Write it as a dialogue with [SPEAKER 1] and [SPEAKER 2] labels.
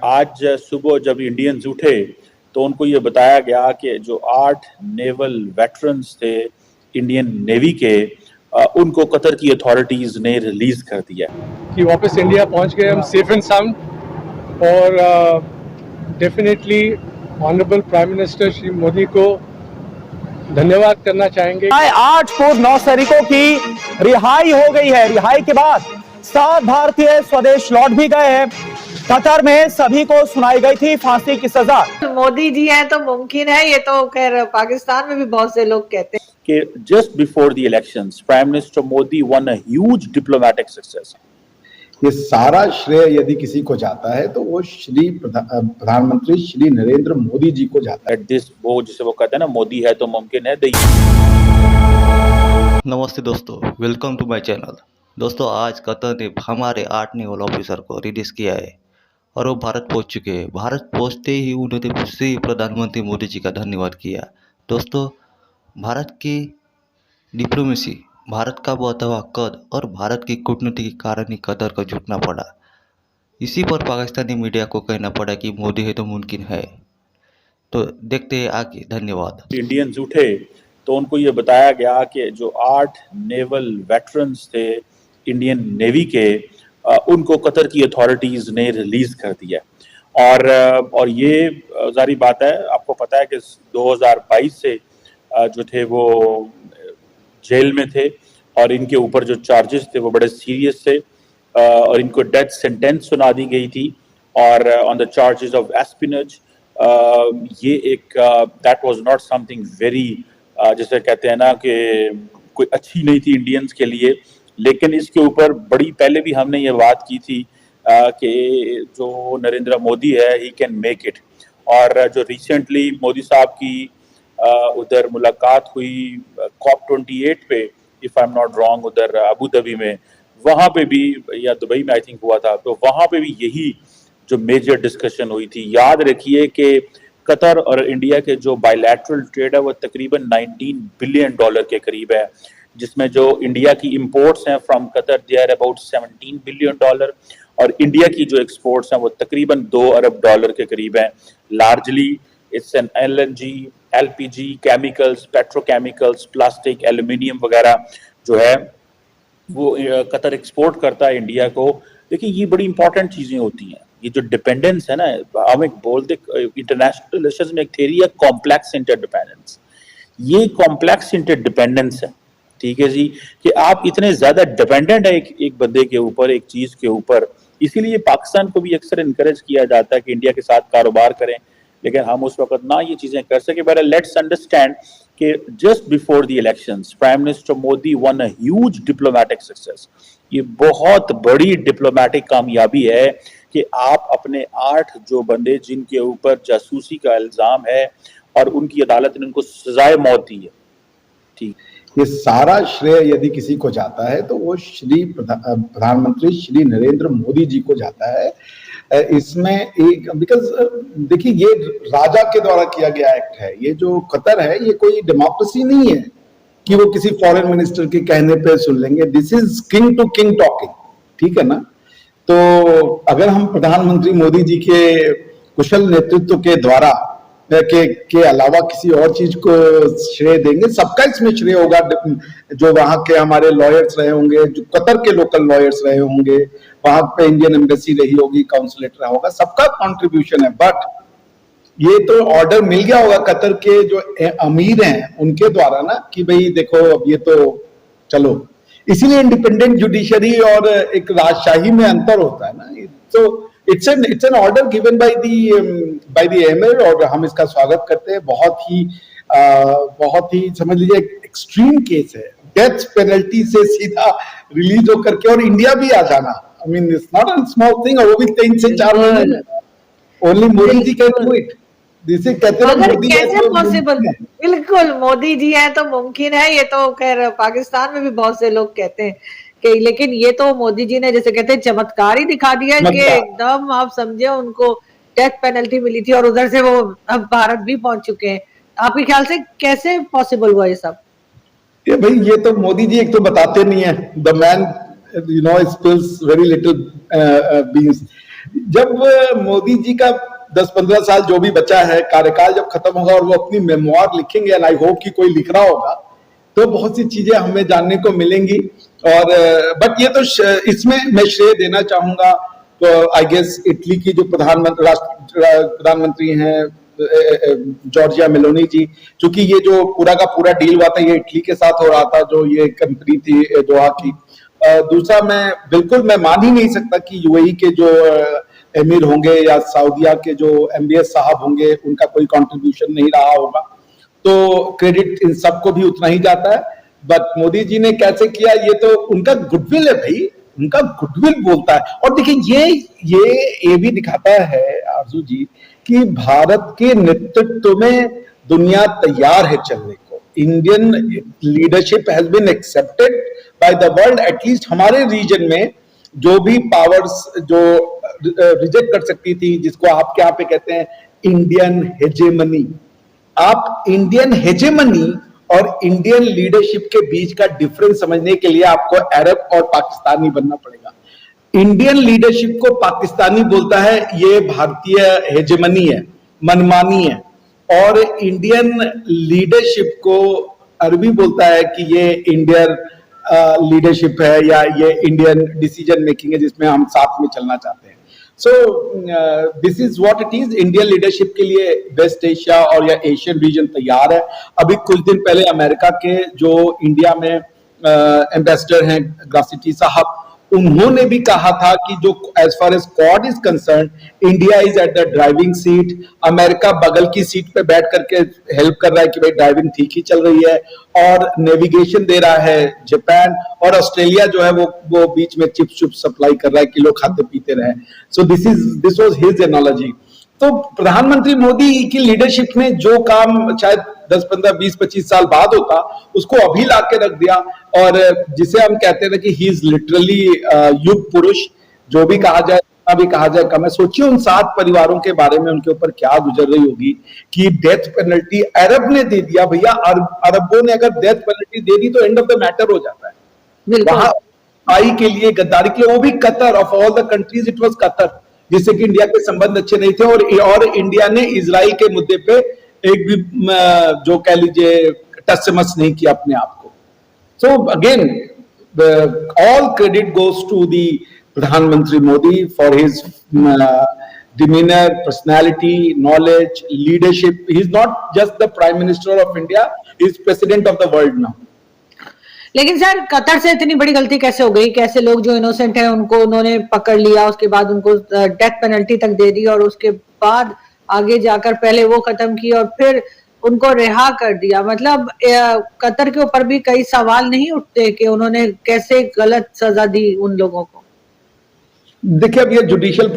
[SPEAKER 1] आज सुबह जब इंडियंस उठे तो उनको ये बताया गया कि जो 8 नेवल वेटरन्स थे इंडियन नेवी के, उनको कतर की अथॉरिटीज ने रिलीज कर दिया
[SPEAKER 2] कि वापस इंडिया पहुंच गए हम सेफ एंड साउंड। और definitely honourable prime minister Shri Modi को धन्यवाद करना चाहेंगे।
[SPEAKER 3] 8 पूर्व नौसैनिकों की रिहाई हो गई है। रिहाई के बाद 7 भारतीय स्वदेश लौट भी गए हैं। कतर में सभी को सुनाई गई थी फांसी की सजा।
[SPEAKER 4] मोदी जी हैं तो मुमकिन है, ये तो खैर पाकिस्तान में भी बहुत से लोग कहते हैं
[SPEAKER 1] कि just before the elections prime minister Modi one a huge diplomatic success.
[SPEAKER 5] ये सारा श्रेय यदि किसी को जाता है तो वो श्री प्रधानमंत्री श्री नरेंद्र मोदी जी को जाता है।
[SPEAKER 1] वो जिसे वो कहते हैं ना, मोदी है तो मुमकिन है।
[SPEAKER 6] नमस्ते दोस्तों, वेलकम टू माय चैनल। दोस्तों, आज कतर ने हमारे 8 नेवल ऑफिसर को रिलीज किया है और वो भारत पहुंच चुके हैं। भारत पहुंचते ही उन्होंने श्री प्रधानमंत्री मोदी जी का धन्यवाद किया। दोस्तों, भारत की डिप्लोमेसी, भारत का बढ़ता हुआ कद और भारत की कूटनीति के कारण ही कतर को झुकना पड़ा। इसी पर पाकिस्तानी मीडिया को कहना पड़ा कि मोदी है तो मुमकिन है। तो देखते हैं आगे। धन्यवाद।
[SPEAKER 1] इंडियंस उठे तो उनको ये बताया गया कि जो 8 नेवल वेटरन्स थे इंडियन नेवी के, उनको कतर की अथॉरिटीज ने रिलीज कर दिया। और ये जारी बात है, आपको पता है कि 2022 से जो थे वो जेल में थे और इनके ऊपर जो चार्जेस थे वो बड़े सीरियस थे और इनको डेथ सेंटेंस सुना दी गई थी और ऑन द चार्जेस ऑफ एस्पिनेज। ये एक that was not something very, जैसे कहते हैं ना कि कोई अच्छी नहीं थी इंडियंस के लिए। लेकिन इसके ऊपर बड़ी पहले भी हमने ये बात की थी कि जो नरेंद्र मोदी है ही कैन मेक इट। और जो रिसेंटली मोदी साहब की उधर मुलाकात हुई COP28 पे, if I am not wrong, उधर अबू धाबी में, वहाँ पे भी, या दुबई में आई थिंक हुआ था, तो वहाँ पे भी यही जो मेजर डिस्कशन हुई थी। याद रखिए कि कतर और इंडिया के जो बायलैटरल ट्रेड है वो तकरीबन $19 बिलियन के करीब है, जिसमें जो इंडिया की इंपोर्ट्स हैं from Qatar they are about $17 billion और इंडिया की जो एक्सपोर्ट्स हैं वो तकरीबन $2 अरब के करीब हैं। Largely it's an LNG, LPG, chemicals, petrochemicals, plastic, aluminium वगैरह जो है वो कतर एक्सपोर्ट करता है इंडिया को। देखिए, ये बड़ी इंपॉर्टेंट चीज़ें होती हैं। ये जो डिपेंडेंस है ना, हम एक बोलते इंटरनेशनल रिलेशंस में एक थ्योरी है कॉम्प्लेक्स इंटरडिपेंडेंस। ये कॉम्प्लेक्स इंटरडिपेंडेंस है, ठीक है जी, कि आप इतने ज़्यादा डिपेंडेंट है एक बंदे के ऊपर, एक चीज़ के ऊपर। इसीलिए पाकिस्तान को भी अक्सर इनकरेज किया जाता है कि इंडिया के साथ कारोबार करें, लेकिन हम उस वक्त ना ये चीज़ें कर सके। बट लेट्स अंडरस्टैंड कि just before the elections prime minister Modi one a huge diplomatic success. ये बहुत बड़ी डिप्लोमेटिक कामयाबी है कि आप अपने 8 जो बंदे जिनके ऊपर जासूसी का इल्ज़ाम है और उनकी अदालत ने उनको सजाए मौत दी है। ठीक,
[SPEAKER 5] ये सारा श्रेय यदि किसी को जाता है तो वो श्री प्रधानमंत्री श्री नरेंद्र मोदी जी को जाता है। इसमें एक बिकॉज देखिए, ये राजा के द्वारा किया गया एक्ट है। ये जो कतर है ये कोई डेमोक्रेसी नहीं है कि वो किसी फॉरेन मिनिस्टर के कहने पे सुन लेंगे। This is king to king talking, ठीक है ना। तो अगर हम प्रधानमंत्री मोदी जी के कुशल नेतृत्व के द्वारा के अलावा किसी और चीज को श्रेय देंगे, सबका इसमें श्रेय होगा। जो वहां के हमारे लॉयर्स रहे होंगे, जो कतर के लोकल लॉयर्स रहे होंगे, वहां पे इंडियन एम्बेसी रही होगी, काउंसलेट रहा होगा, सबका कंट्रीब्यूशन है। बट ये तो ऑर्डर मिल गया होगा कतर के जो अमीर हैं उनके द्वारा ना, कि भाई देखो अब ये तो चलो। इसीलिए इंडिपेंडेंट जुडिशरी और एक राजशाही में अंतर होता है ना। तो it's an order given by the emir और हम इसका स्वागत करते हैं। बहुत ही समझ लीजिए एक्सट्रीम केस है, डेथ पेनल्टी से सीधा रिलीज होकर के और इंडिया भी आ जाना। I mean it's not a small thing. और वो भी 3 से 4 महीने में only Modi ji can do it. जिसे कहते हैं मोदी
[SPEAKER 4] कैसे पॉसिबल। बिल्कुल, मोदी जी हैं तो मुमकिन है, ये तो खैर पाकिस्तान में भी बहुत से लोग कहते हैं कि, लेकिन ये तो मोदी जी ने जैसे कहते हैं चमत्कार ही दिखा दिया कि एकदम आप समझे उनको डेथ पेनल्टी मिली थी और उधर से वो अब भारत भी पहुंच चुके हैं। आपके ख्याल से कैसे पॉसिबल हुआ ये सब?
[SPEAKER 5] ये भाई, ये तो मोदी जी एक तो बताते नहीं है। The man spills very little beans. जब मोदी जी का 10-15 साल जो भी बचा है कार्यकाल जब खत्म होगा और वो अपनी मेमोर लिखेंगे, एंड आई होप कि कोई लिख रहा होगा, तो बहुत सी चीजें हमें जानने को मिलेंगी। और बट ये तो इसमें मैं श्रेय देना चाहूंगा तो आई गेस इटली की जो प्रधानमंत्री हैं जॉर्जिया मेलोनी जी, क्योंकि ये जो पूरा का पूरा डील हुआ था ये इटली के साथ हो रहा था, जो ये कंपनी थी दोहा की। दूसरा मैं मान ही नहीं सकता कि यूएई के जो एमिर होंगे या सऊदिया के जो एमबीएस साहब होंगे उनका कोई कंट्रीब्यूशन नहीं रहा होगा, तो क्रेडिट इन सबको भी उतना ही जाता है। बट मोदी जी ने कैसे किया, ये तो उनका गुडविल है भाई, उनका गुडविल बोलता है। और देखिए ये भी दिखाता है आरजू जी कि भारत के नेतृत्व में दुनिया तैयार है चलने को। Indian leadership has been accepted by the world, at least हमारे रीजन में जो भी पावर्स जो रिजेक्ट कर सकती थी, जिसको आपके यहाँ पे कहते हैं इंडियन हेजेमनी। आप इंडियन हेजेमनी और इंडियन लीडरशिप के बीच का डिफरेंस समझने के लिए आपको अरब और पाकिस्तानी बनना पड़ेगा। इंडियन लीडरशिप को पाकिस्तानी बोलता है ये भारतीय हेजेमनी है, मनमानी है, और इंडियन लीडरशिप को अरबी बोलता है कि ये इंडियन लीडरशिप है या ये इंडियन डिसीजन मेकिंग है जिसमें हम साथ में चलना चाहते हैं। So this is what it is. Indian leadership के लिए वेस्ट एशिया और या एशियन रीजन तैयार है। अभी कुछ दिन पहले अमेरिका के जो इंडिया में एम्बेसडर हैं ग्रासिटी साहब, उन्होंने भी कहा था कि जो as far as Quad is concern, India is at the driving seat. America बगल की सीट पे बैठ करके हेल्प कर रहा है कि भाई ड्राइविंग ठीक ही चल रही है, और नेविगेशन दे रहा है जापान, और ऑस्ट्रेलिया जो है वो बीच में चिप्स सप्लाई कर रहा है कि लोग खाते पीते रहे। So this was his analogy. तो प्रधानमंत्री मोदी की लीडरशिप में जो काम शायद 10, 15, 20, 25 साल बाद होता, उसको अभी लाके रख दिया। और जिसे हम कहते हैं कि ही इज लिटरली युग पुरुष, जो भी कहा जाए अभी कहा जाए कम है। सोचिए उन 7 परिवारों के बारे में उनके ऊपर क्या गुजर रही होगी कि डेथ पेनल्टी अरब ने दे दिया। भैया अरबों ने अगर डेथ पेनल्टी दे दी तो एंड ऑफ द मैटर हो जाता है। वहां आई के लिए, गद्दारी के लिए, वो भी Qatar, of all the countries it was Qatar, जिससे कि इंडिया के संबंध अच्छे नहीं थे। और इंडिया ने इजराइल के मुद्दे पे एक भी जो कह लीजिए टच से मस नहीं किया अपने आप को। So again all credit goes to the प्रधानमंत्री Modi for his demeanor, personality, knowledge, leadership. He is not just the Prime Minister of India, he is President of the world now.
[SPEAKER 4] लेकिन सर कतर से इतनी बड़ी गलती कैसे हो गई? कैसे लोग जो इनोसेंट है उनको उन्होंने पकड़ लिया, उसके बाद उनको डेथ पेनल्टी तक दे दी, और उसके बाद आगे जाकर पहले वो खत्म की और फिर उनको रिहा कर दिया। मतलब कतर के ऊपर भी कई सवाल नहीं उठते कि उन्होंने कैसे गलत सजा दी उन लोगों को?
[SPEAKER 5] देखिए अब ये जुडिशियल